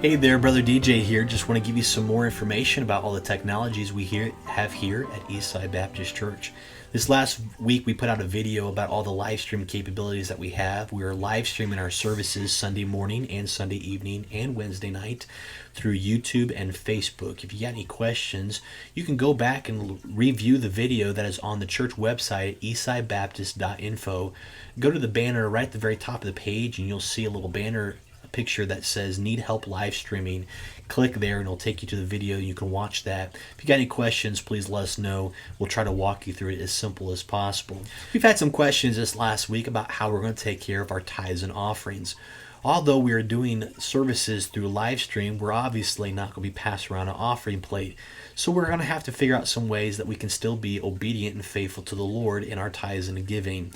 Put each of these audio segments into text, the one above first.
Hey there, Brother DJ here. Just want to give you some more information about all the technologies we have here at Eastside Baptist Church. This last week we put out a video about all the live stream capabilities that we have. We are live streaming our services Sunday morning and Sunday evening and Wednesday night through YouTube and Facebook. If you got any questions, you can go back and review the video that is on the church website at eastsidebaptist.info. Go to the banner right at the very top of the page and you'll see a little banner picture that says need help live streaming. Click there and it'll take you to the video. You can watch that. If you got any questions, please let us know. We'll try to walk you through it as simple as possible. We've had some questions this last week about how we're going to take care of our tithes and offerings. Although we are doing services through live stream, we're obviously not going to be passing around an offering plate. So we're going to have to figure out some ways that we can still be obedient and faithful to the Lord in our tithes and giving.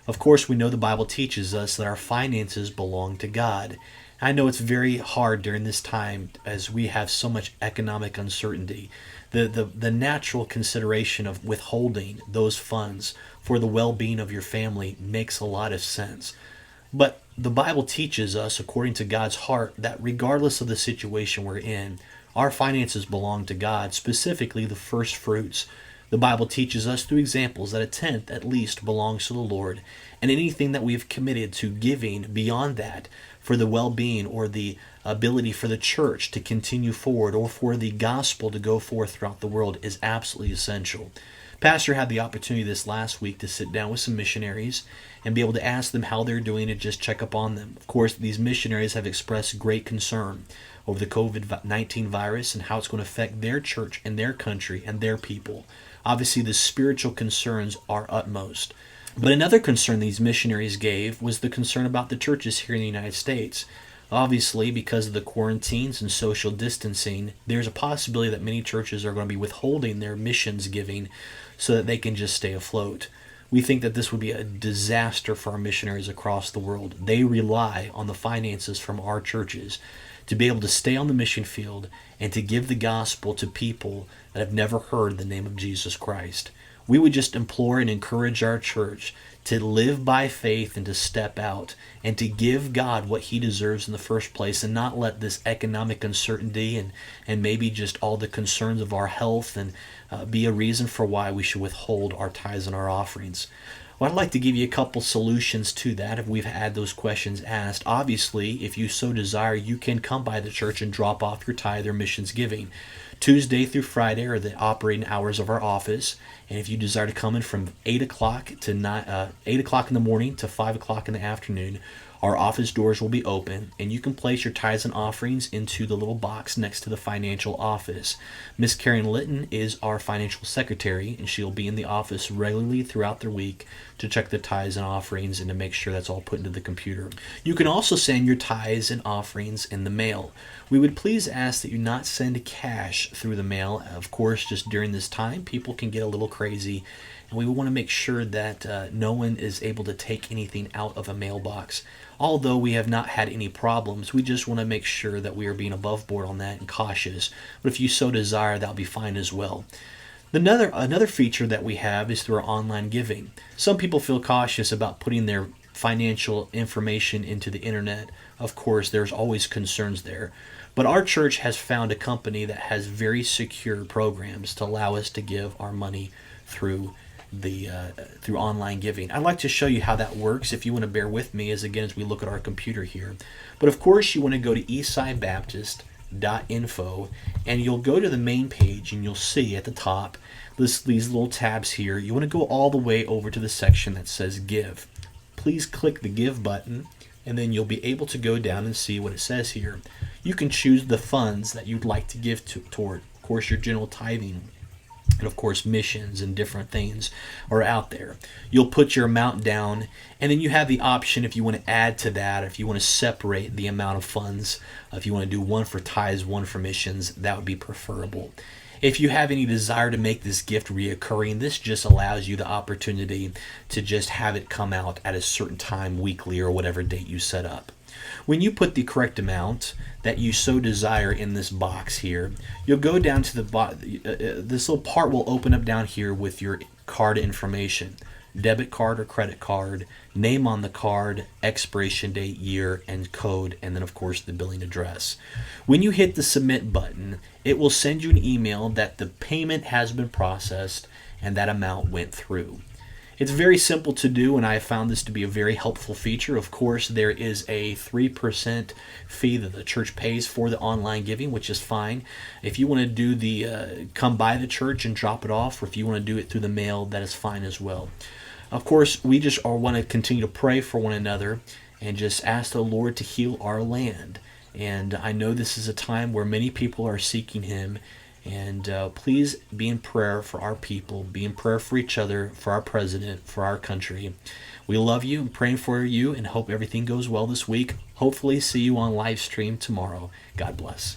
Of course, we know the Bible teaches us that our finances belong to God. I know it's very hard during this time as we have so much economic uncertainty. The natural consideration of withholding those funds for the well-being of your family makes a lot of sense. But the Bible teaches us, according to God's heart, that regardless of the situation we're in, our finances belong to God, specifically the first fruits. The Bible teaches us through examples that a tenth at least belongs to the Lord, and anything that we've committed to giving beyond that for the well-being or the ability for the church to continue forward or for the gospel to go forth throughout the world is absolutely essential. Pastor had the opportunity this last week to sit down with some missionaries and be able to ask them how they're doing and just check up on them. Of course, these missionaries have expressed great concern over the COVID-19 virus and how it's going to affect their church and their country and their people. Obviously, the spiritual concerns are utmost. But another concern these missionaries gave was the concern about the churches here in the United States. Obviously, because of the quarantines and social distancing, there's a possibility that many churches are going to be withholding their missions giving so that they can just stay afloat. We think that this would be a disaster for our missionaries across the world. They rely on the finances from our churches to be able to stay on the mission field and to give the gospel to people that have never heard the name of Jesus Christ. We would just implore and encourage our church to live by faith and to step out and to give God what He deserves in the first place and not let this economic uncertainty and maybe just all the concerns of our health and be a reason for why we should withhold our tithes and our offerings. Well, I'd like to give you a couple solutions to that if we've had those questions asked. Obviously, if you so desire, you can come by the church and drop off your tithe or missions giving. Tuesday through Friday are the operating hours of our office, and if you desire to come in from 8 o'clock to 8 o'clock in the morning to 5 o'clock in the afternoon, our office doors will be open, and you can place your tithes and offerings into the little box next to the financial office. Miss Karen Litton is our financial secretary, and she'll be in the office regularly throughout the week to check the tithes and offerings and to make sure that's all put into the computer. You can also send your tithes and offerings in the mail. We would please ask that you not send cash through the mail. Of course, just during this time, people can get a little crazy, and we want to make sure that no one is able to take anything out of a mailbox. Although we have not had any problems, we just want to make sure that we are being above board on that and cautious. But if you so desire, that'll be fine as well. Another feature that we have is through our online giving. Some people feel cautious about putting their financial information into the internet. Of course, there's always concerns there. But our church has found a company that has very secure programs to allow us to give our money through online giving. I'd like to show you how that works if you want to bear with me as we look at our computer here. But of course, you want to go to eastsidebaptist.info and you'll go to the main page and you'll see at the top these little tabs here. You want to go all the way over to the section that says Give. Please click the Give button and then you'll be able to go down and see what it says here. You can choose the funds that you'd like to give toward, of course, your general tithing. And of course, missions and different things are out there. You'll put your amount down, and then you have the option if you want to add to that, if you want to separate the amount of funds, if you want to do one for tithes, one for missions, that would be preferable. If you have any desire to make this gift reoccurring, this just allows you the opportunity to just have it come out at a certain time weekly or whatever date you set up. When you put the correct amount that you so desire in this box here, you'll go down to this little part will open up down here with your card information. debit card or credit card, name on the card, expiration date, year, and code, and then of course the billing address. When you hit the submit button, it will send you an email that the payment has been processed and that amount went through. It's very simple to do, and I have found this to be a very helpful feature. Of course, there is a 3% fee that the church pays for the online giving, which is fine. If you want to do the come by the church and drop it off, or if you want to do it through the mail, that is fine as well. Of course, we just want to continue to pray for one another and just ask the Lord to heal our land. And I know this is a time where many people are seeking Him. And please be in prayer for our people, be in prayer for each other, for our president, for our country. We love you and praying for you and hope everything goes well this week. Hopefully see you on live stream tomorrow. God bless.